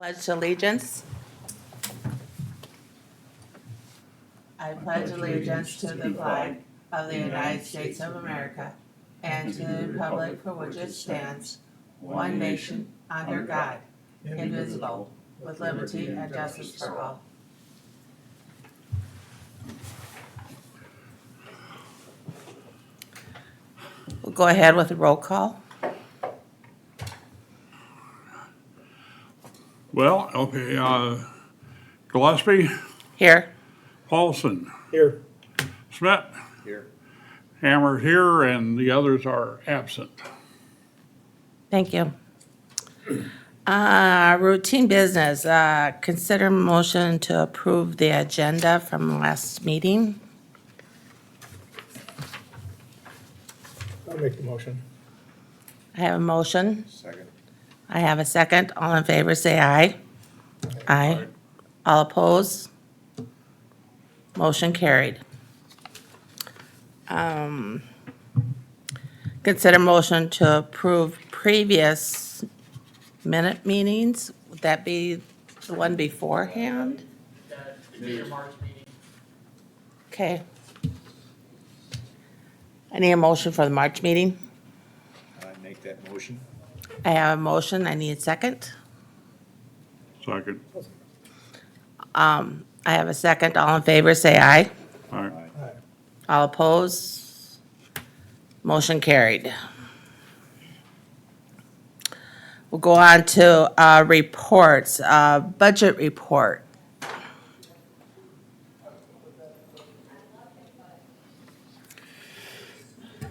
Pledge allegiance. I pledge allegiance to the flag of the United States of America and to the republic for which it stands, one nation, under God, indivisible, with liberty and justice for all. We'll go ahead with the roll call. Well, okay, Gillespie, Here. Paulson, Here. Smith, Here. Hammer's here, and the others are absent. Thank you. Routine business, consider motion to approve the agenda from last meeting. I'll make the motion. I have a motion. Second. I have a second. All in favor, say aye. Aye. All opposed? Motion carried. Consider motion to approve previous minute meetings. Would that be the one beforehand? Okay. I need a motion for the March meeting. I make that motion. I have a motion. I need a second. Second. I have a second. All in favor, say aye. All right. Aye. All opposed? Motion carried. We'll go on to reports, budget report.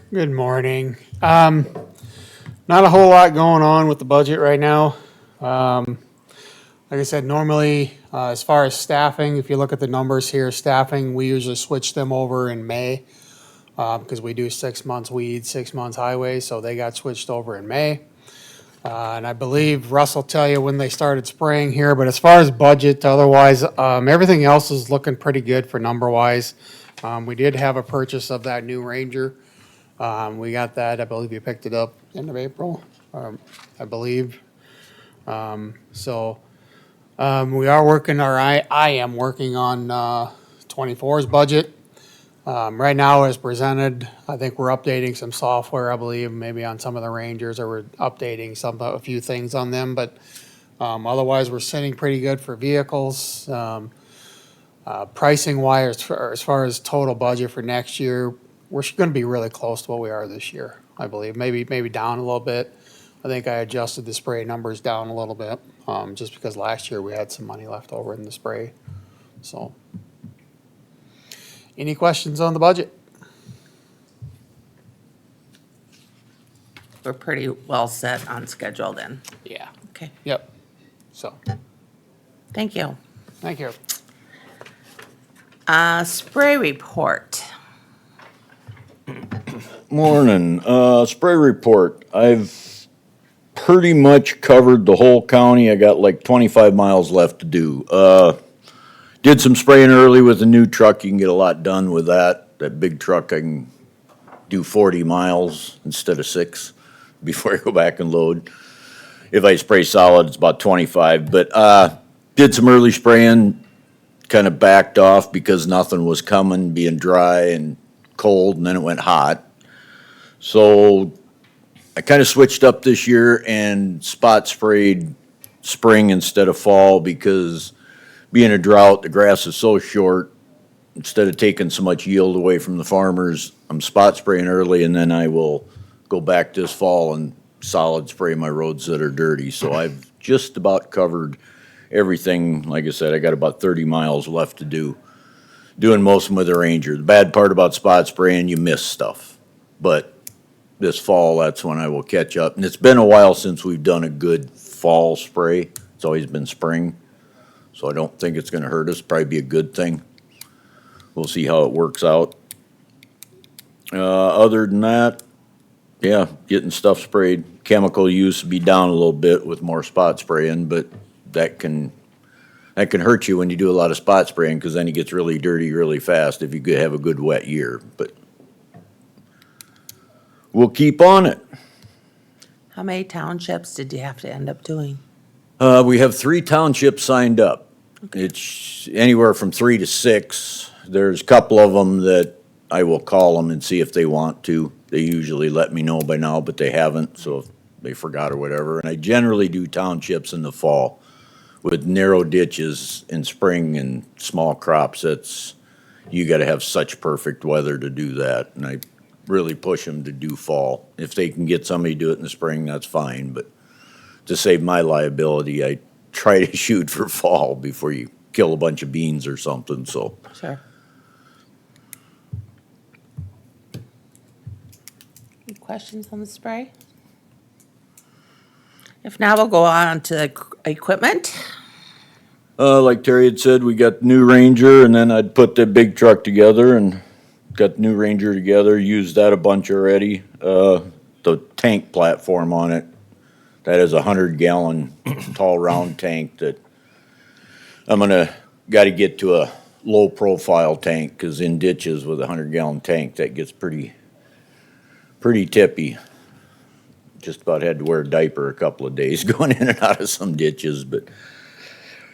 Good morning. Not a whole lot going on with the budget right now. Like I said, normally, as far as staffing, if you look at the numbers here, staffing, we usually switch them over in May because we do 6 months weeds, 6 months highways, so they got switched over in May. And I believe Russ will tell you when they started spraying here, but as far as budget, otherwise, everything else is looking pretty good for number-wise. We did have a purchase of that new Ranger. We got that, I believe you picked it up end of April, I believe. We are working, or I am working on 24's budget. Right now, as presented, I think we're updating some software, I believe, maybe on some of the Rangers, or we're updating a few things on them, but otherwise, we're sitting pretty good for vehicles. Pricing wise, as far as total budget for next year, we're going to be really close to what we are this year, I believe. Maybe down a little bit. I think I adjusted the spray numbers down a little bit, just because last year we had some money left over in the spray. So, any questions on the budget? We're pretty well set on schedule then. Yeah. Okay, Yep. So, thank you. thank you. Spray report. Morning. Spray report. I've pretty much covered the whole county. I got like 25 miles left to do. Did some spraying early with the new truck. You can get a lot done with that. That big truck, I can do 40 miles instead of 6 before I go back and load. If I spray solid, it's about 25. But did some early spraying, kind of backed off because nothing was coming, being dry and cold, and then it went hot. So I kind of switched up this year and spot sprayed spring instead of fall because being a drought, the grass is so short. Instead of taking so much yield away from the farmers, I'm spot spraying early, and then I will go back this fall and solid spray my roads that are dirty. So I've just about covered everything. Like I said, I got about 30 miles left to do. Doing most of them with the Ranger. The bad part about spot spraying, you miss stuff. But this fall, that's when I will catch up. And it's been a while since we've done a good fall spray. It's always been spring. So I don't think it's gonna hurt us, probably be a good thing. We'll see how it works out. Other than that, yeah, getting stuff sprayed. Chemical use will be down a little bit with more spot spraying, but that can hurt you when you do a lot of spot spraying, because then it gets really dirty really fast if you could have a good wet year. But we'll keep on it. How many townships did you have to end up doing? We have 3 townships signed up. It's anywhere from 3 to 6. There's a couple of them that I will call them and see if they want to. They usually let me know by now, but they haven't, so if they forgot or whatever. And I generally do townships in the fall with narrow ditches in spring and small crops. You gotta have such perfect weather to do that. And I really push them to do fall. If they can get somebody to do it in the spring, that's fine, but to save my liability, I try to shoot for fall before you kill a bunch of beans or something, so. Sure. Any questions on the spray? If not, we'll go on to equipment. Like Terry had said, we got the new Ranger, and then I'd put the big truck together and got the new Ranger together, used that a bunch already. The tank platform on it, that is a 100-gallon tall round tank that gotta get to a low-profile tank, cause in ditches with a 100-gallon tank, that gets pretty tippy. Just about had to wear a diaper a couple of days going in and out of some ditches, but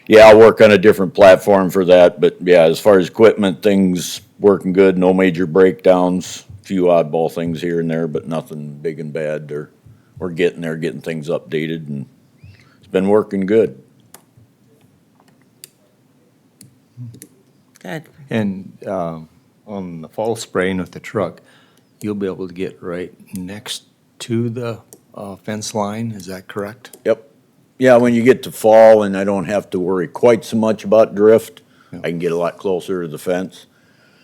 yeah, I'll work on a different platform for that. But yeah, as far as equipment, things working good, no major breakdowns, a few oddball things here and there, but nothing big and bad. We're getting there, getting things updated, and it's been working good. Good. And on the fall spraying with the truck, you'll be able to get right next to the fence line, is that correct? Yep. Yeah, when you get to fall and I don't have to worry quite so much about drift, I can get a lot closer to the fence.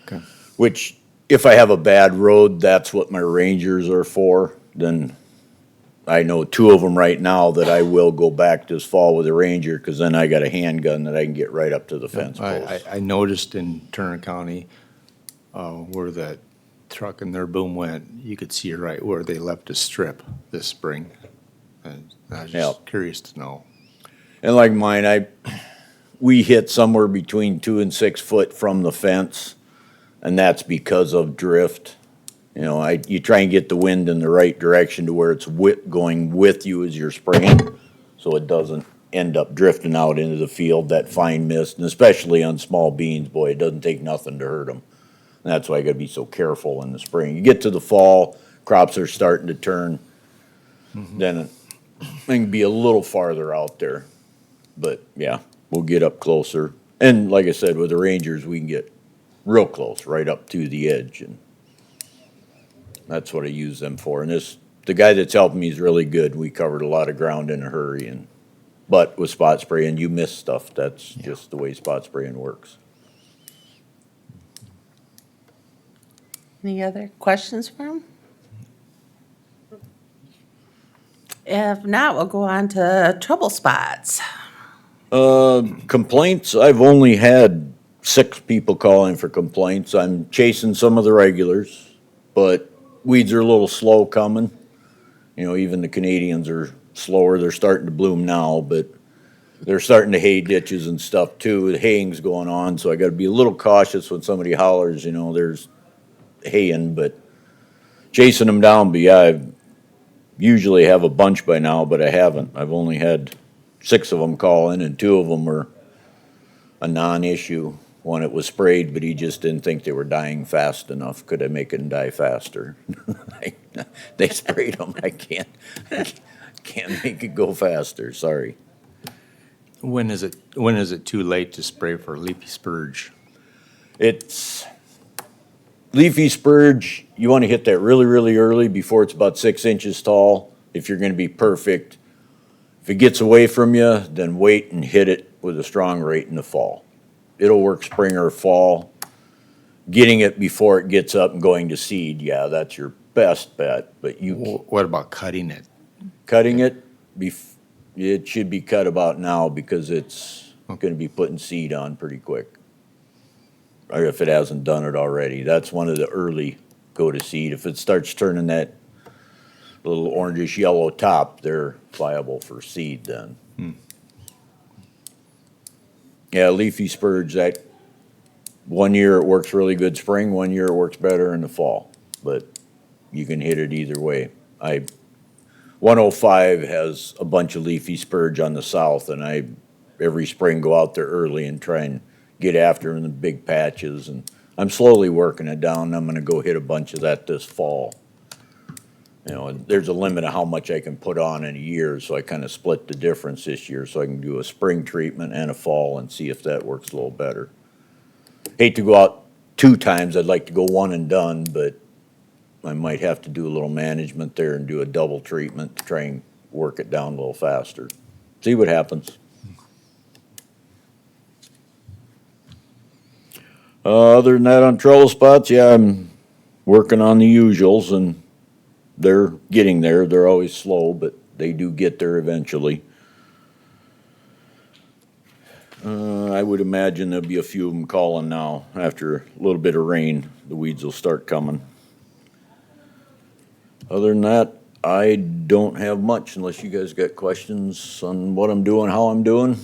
Okay. Which, if I have a bad road, that's what my Rangers are for. Then I know 2 of them right now that I will go back this fall with a Ranger, because then I got a handgun that I can get right up to the fence post. I noticed in Turner County, where that truck and their boom went, you could see right where they left a strip this spring. And I was just Yep. curious to know. And like mine, we hit somewhere between 2 and 6 foot from the fence, and that's because of drift. You know, you try and get the wind in the right direction to where it's going with you as you're spraying, so it doesn't end up drifting out into the field, that fine mist, and especially on small beans, boy, it doesn't take nothing to hurt them. And that's why I gotta be so careful in the spring. You get to the fall, crops are starting to turn, then I can be a little farther out there. But yeah, we'll get up closer. And like I said, with the Rangers, we can get real close, right up to the edge, and that's what I use them for. And the guy that's helping me is really good. We covered a lot of ground in a hurry, but with spot spraying, you miss stuff. That's just the way spot spraying works. Any other questions for him? If not, we'll go on to trouble spots. Complaints, I've only had 6 people calling for complaints. I'm chasing some of the regulars, but weeds are a little slow coming. You know, even the Canadians are slower. They're starting to bloom now, but they're starting to hay ditches and stuff too. The haying's going on, so I gotta be a little cautious when somebody hollers, you know, there's haying, but chasing them down. But yeah, I usually have a bunch by now, but I haven't. I've only had 6 of them call in, and 2 of them were a non-issue. One, it was sprayed, but he just didn't think they were dying fast enough. Could I make them die faster? They sprayed them. I can't make it go faster. Sorry. When is it too late to spray for leafy spurge? It's leafy spurge. You want to hit that really, really early before it's about 6 inches tall. If you're going to be perfect. If it gets away from you, then wait and hit it with a strong rate in the fall. It'll work spring or fall. Getting it before it gets up and going to seed, yeah, that's your best bet. But What about cutting it? cutting it, it should be cut about now, because it's going to be putting seed on pretty quick. Or if it hasn't done it already. That's one of the early go to seed. If it starts turning that little orangish yellow top, they're viable for seed then. Yeah, leafy spurge, that 1 year it works really good spring, 1 year it works better in the fall, but you can hit it either way. I 105 has a bunch of leafy spurge on the south, and I, every spring, go out there early and try and get after them in the big patches, and I'm slowly working it down. I'm gonna go hit a bunch of that this fall. You know, and there's a limit of how much I can put on in a year, so I kind of split the difference this year, so I can do a spring treatment and a fall and see if that works a little better. Hate to go out 2 times, I'd like to go one and done, but I might have to do a little management there and do a double treatment to try and work it down a little faster. See what happens. Other than that, on trellis spots, yeah, I'm working on the usuals, and they're getting there. They're always slow, but they do get there eventually. I would imagine there'll be a few of them calling now. After a little bit of rain, the weeds will start coming. Other than that, I don't have much unless you guys got questions on what I'm doing, how I'm doing.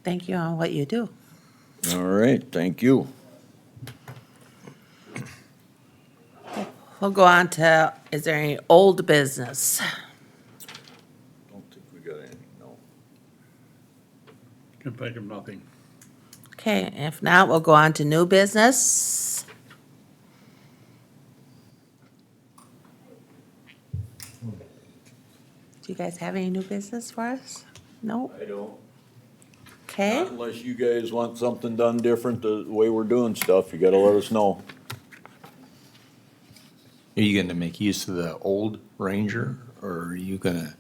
Thank you on what you do. All right, thank you. We'll go on to, is there any old business? Don't think we got anything, no. Can think of nothing. Okay, if not, we'll go on to new business. Do you guys have any new business for us? No? I don't. Okay, Not unless you guys want something done different, the way we're doing stuff, you gotta let us know. Are you gonna make use of the old Ranger, or are you gonna?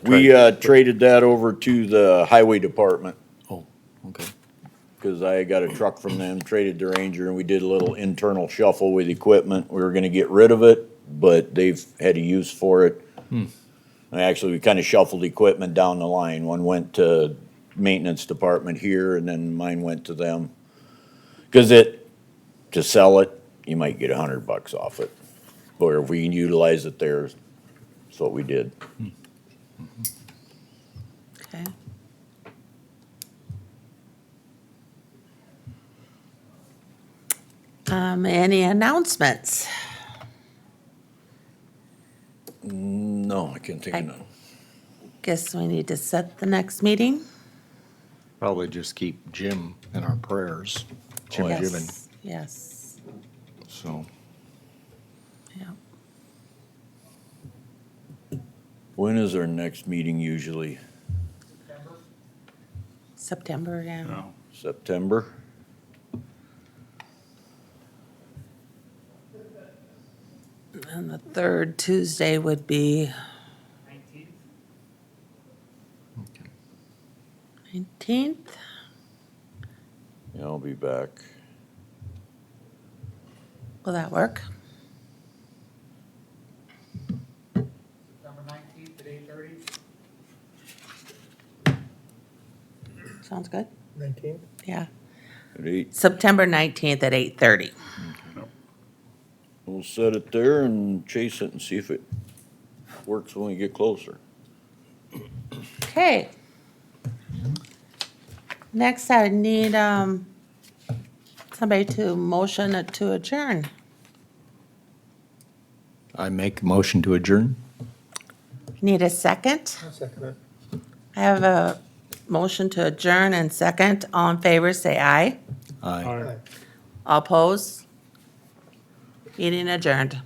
We, traded that over to the highway department, Oh, okay. cause I got a truck from them, traded the Ranger, and we did a little internal shuffle with equipment. We were gonna get rid of it, but they've had a use for it. And actually, we kinda shuffled equipment down the line. One went to maintenance department here, and then mine went to them. Cause to sell it, you might get $100 off it. Or if we can utilize it there, that's what we did. okay. Any announcements? No, I can't think of none. Guess we need to set the next meeting? Probably just keep Jim in our prayers. Jim yeah. Gibbon, Yes, yes, so. yeah. When is our next meeting usually? September, yeah. No. September? And the third Tuesday would be 19th? Yeah, I'll be back. Will that work? September 19th at 8:30? Sounds good? 19th? Yeah. At 8, September 19th at 8:30. we'll set it there and chase it and see if it works when we get closer. Okay. Next, I would need somebody to motion it to adjourn. I make a motion to adjourn? Need a second? I'll second it. I have a motion to adjourn and second. All in favor, say aye. Aye. All opposed? Meeting adjourned.